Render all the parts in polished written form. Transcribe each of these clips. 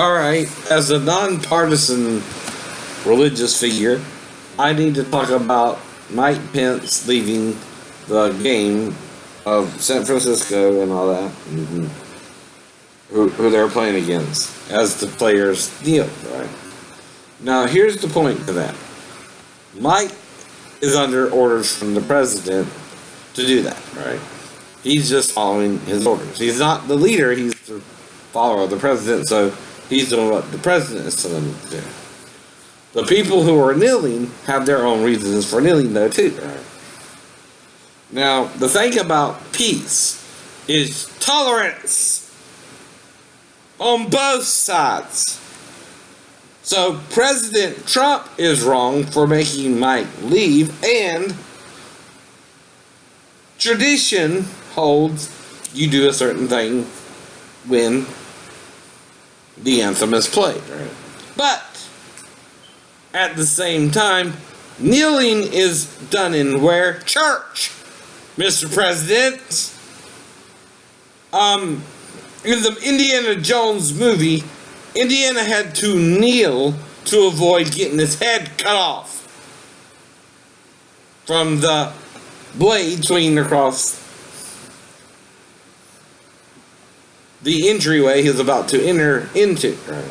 Alright, as a nonpartisan religious figure, I need to talk about Mike Pence leaving the game of San Francisco and all that, who they're playing against, as the players kneel, right? Now, here's the point to that. Mike is under orders from the president to do that, right? He's just following his orders. He's not the leader, he's the follower of the president, so he's doing what the president is telling him to do. The people who are kneeling have their own reasons for kneeling, though, too, right? Now, the thing about peace is tolerance on both sides. So, President Trump is wrong for making Mike leave, and tradition holds you do a certain thing when the anthem is played, right? But at the same time, kneeling is done in where? Church, Mr. President. In the Indiana Jones movie, Indiana had to kneel to avoid getting his head cut off from the blade swinging across the entryway he was about to enter into. Right?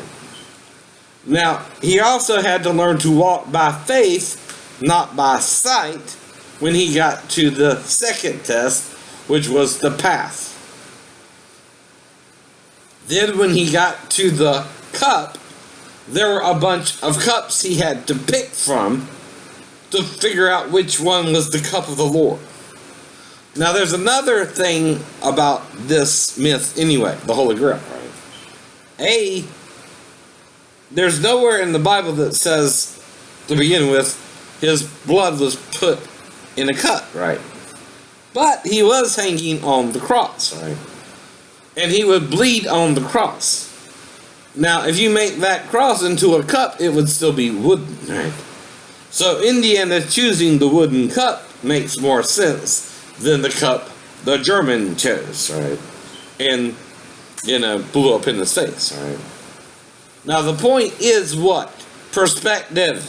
Now, he also had to learn to walk by faith, not by sight, when he got to the second test, which was the path. Then when he got to the cup, there were a bunch of cups he had to pick from to figure out which one was the cup of the Lord. Now, there's another thing about this myth anyway, the Holy Grail, right? There's nowhere in the Bible that says, to begin with, his blood was put in a cup, right? But he was hanging on the cross, right? And he would bleed on the cross. Now, if you make that cross into a cup, it would still be wooden, right? So, Indiana choosing the wooden cup makes more sense than the cup the German chose, right? And, blew up in his face, right? Now, the point is what? Perspective.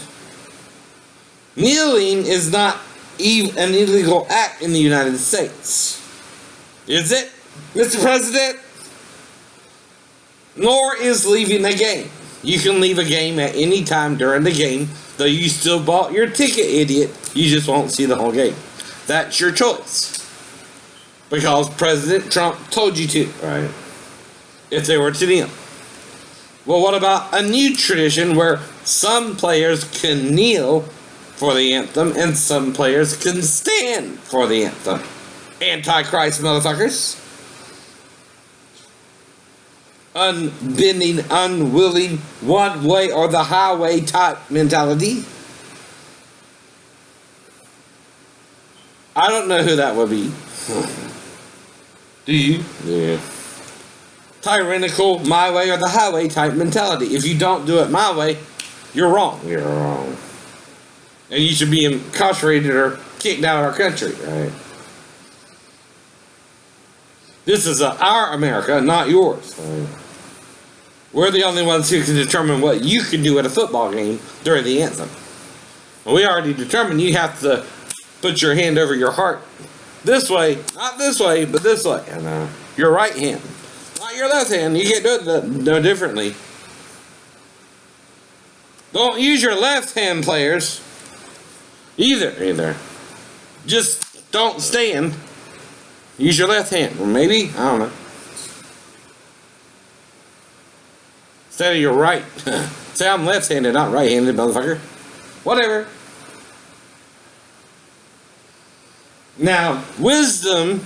Kneeling is not an illegal act in the United States. Is it, Mr. President? Nor is leaving a game. You can leave a game at any time during the game, though you still bought your ticket, idiot. You just won't see the whole game. That's your choice. Because President Trump told you to, right? If they were to kneel. Well, what about a new tradition where some players can kneel for the anthem and some players can stand for the anthem? Antichrist motherfuckers. Unbending, unwilling, one way or the highway type mentality. I don't know who that would be. Do you? Yeah. Tyrannical, my way or the highway type mentality. If you don't do it my way, you're wrong. You're wrong. And you should be incarcerated or kicked out of our country, right? This is our America, not yours. Right? We're the only ones who can determine what you can do at a football game during the anthem. And we already determined you have to put your hand over your heart this way, not this way, but this way. And your right hand, not your left hand. You can't do it no differently. Don't use your left hand, players. Either. Just don't stand. Use your left hand. Or maybe, I don't know. Instead of your right. Say I'm left-handed, not right-handed, motherfucker. Whatever. Now, wisdom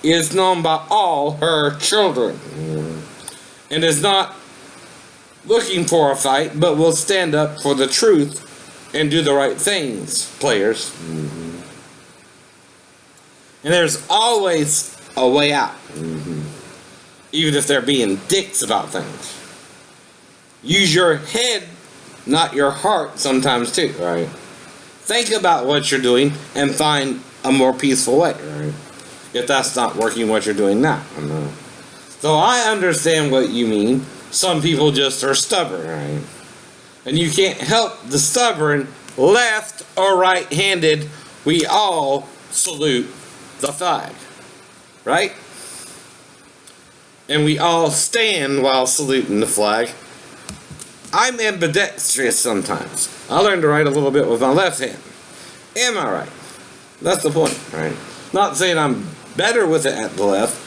is known by all her children. And is not looking for a fight, but will stand up for the truth and do the right things, players. And there's always a way out. Even if they're being dicks about things. Use your head, not your heart, sometimes too, right? Think about what you're doing and find a more peaceful way, right? If that's not working what you're doing now. So I understand what you mean some people just are stubborn, right? And you can't help the stubborn, left or right-handed. We all salute the flag, right? And we all stand while saluting the flag. I'm ambidextrous sometimes. I learned to write a little bit with my left hand. Am I right? That's the point, right? Not saying I'm better with it at the left,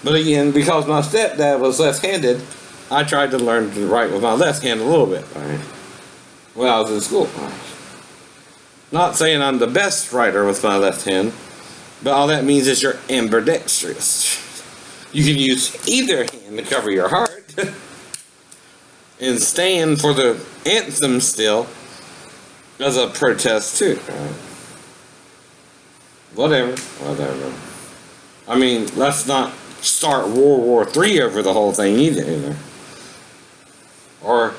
but again, because my stepdad was left-handed, I tried to learn to write with my left hand a little bit, right? When I was in school. Not saying I'm the best writer with my left hand, but all that means is you're ambidextrous. You can use either hand to cover your heart and stand for the anthem still as a protest too, right? Whatever. I mean, let's not start World War III over the whole thing either. Or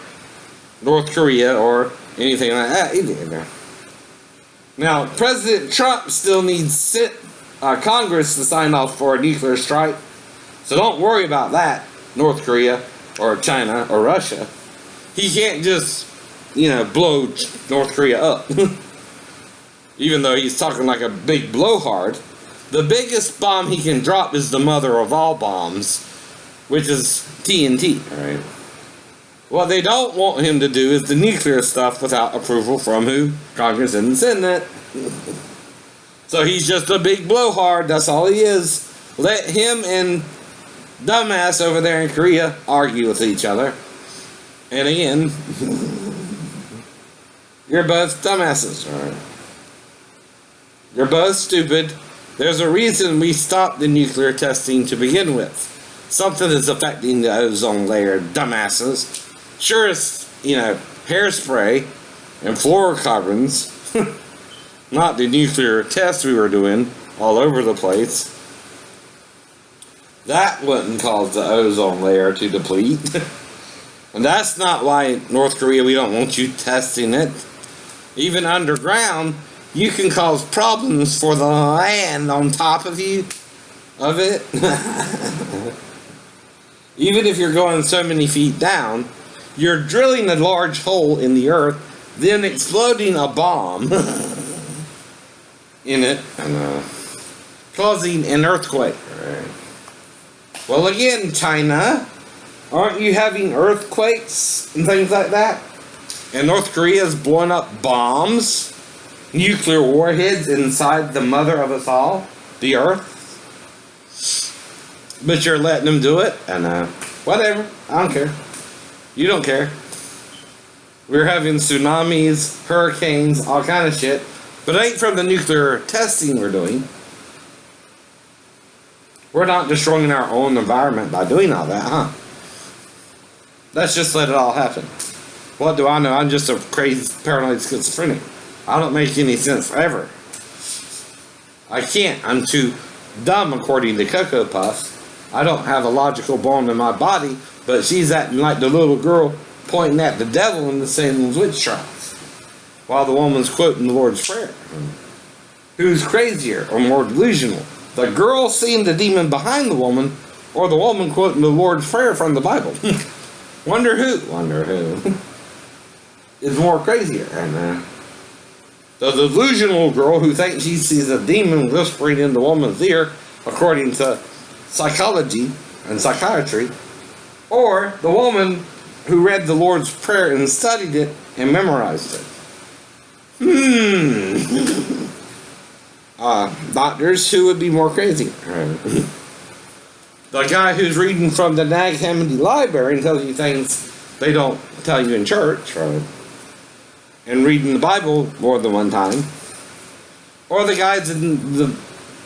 North Korea or anything like that either. Now, President Trump still needs Congress to sign off for a nuclear strike. So don't worry about that, North Korea or China or Russia. He can't just, blow North Korea up. Even though he's talking like a big blowhard. The biggest bomb he can drop is the mother of all bombs, which is TNT, right? What they don't want him to do is the nuclear stuff without approval from who? Congress and the Senate. So he's just a big blowhard, that's all he is. Let him and dumbass over there in Korea argue with each other. And again, you're both dumbasses, alright? You're both stupid. There's a reason we stopped the nuclear testing to begin with. Something is affecting the ozone layer, dumbasses. Sure, it's, hairspray and fluorocarbons. Not the nuclear tests we were doing all over the place. That wouldn't cause the ozone layer to deplete. And that's not why North Korea, we don't want you testing it. Even underground, you can cause problems for the land on top of it. Even if you're going so many feet down, you're drilling a large hole in the earth, then exploding a bomb in it, and causing an earthquake. Right. Well, again, China, aren't you having earthquakes and things like that? And North Korea is blowing up bombs, nuclear warheads inside the mother of us all, the earth. But you're letting them do it, and whatever, I don't care. You don't care. We're having tsunamis, hurricanes, all kind of shit. But it ain't from the nuclear testing we're doing. We're not destroying our own environment by doing all that, huh? Let's just let it all happen. What do I know? I'm just a crazy paranoid schizophrenic. I don't make any sense ever. I can't. I'm too dumb according to Cocoa Puffs. I don't have a logical bone in my body, but she's acting like the little girl pointing at the devil in the Salem's witch trials, while the woman's quoting the Lord's Prayer. Who's crazier or more delusional? The girl seeing the demon behind the woman, or the woman quoting the Lord's Prayer from the Bible? Wonder who is more crazier? And the delusional girl who thinks she sees a demon whispering in the woman's ear, according to psychology and psychiatry, or the woman who read the Lord's Prayer and studied it and memorized it. Doctors, who would be more crazy? The guy who's reading from the Nag Hammadi Library and tells you things they don't tell you in church, right? And reading the Bible more than one time. Or the guys in the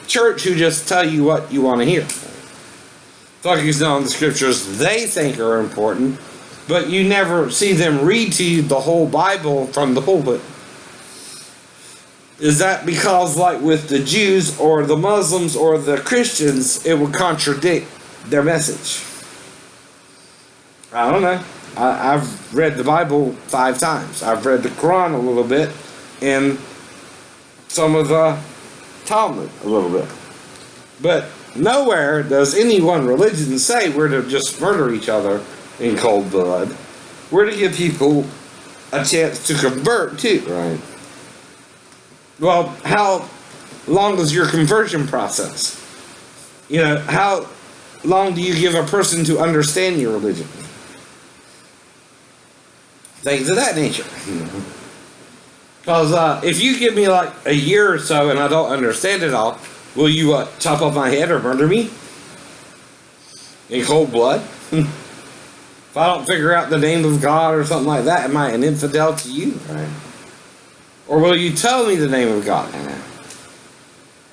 church who just tell you what you want to hear. Focusing on the scriptures they think are important, but you never see them read to you the whole Bible from the pulpit. Is that because, like with the Jews or the Muslims or the Christians, it would contradict their message? I don't know. I've read the Bible 5 times. I've read the Quran a little bit, and some of the Talmud a little bit. But nowhere does any one religion say we're to just murder each other in cold blood. We're to give people a chance to convert too, right? Well, how long is your conversion process? You know, how long do you give a person to understand your religion? Things of that nature. Because if you give me like a year or so and I don't understand it all, will you chop off my head or murder me? In cold blood? If I don't figure out the name of God or something like that, am I an infidel to you? Right? Or will you tell me the name of God?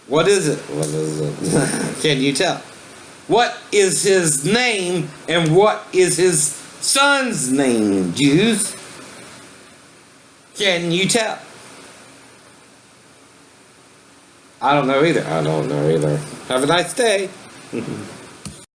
What is it? What is it? Can you tell? What is his name and what is his son's name, Jews? Can you tell? I don't know either. Have a nice day.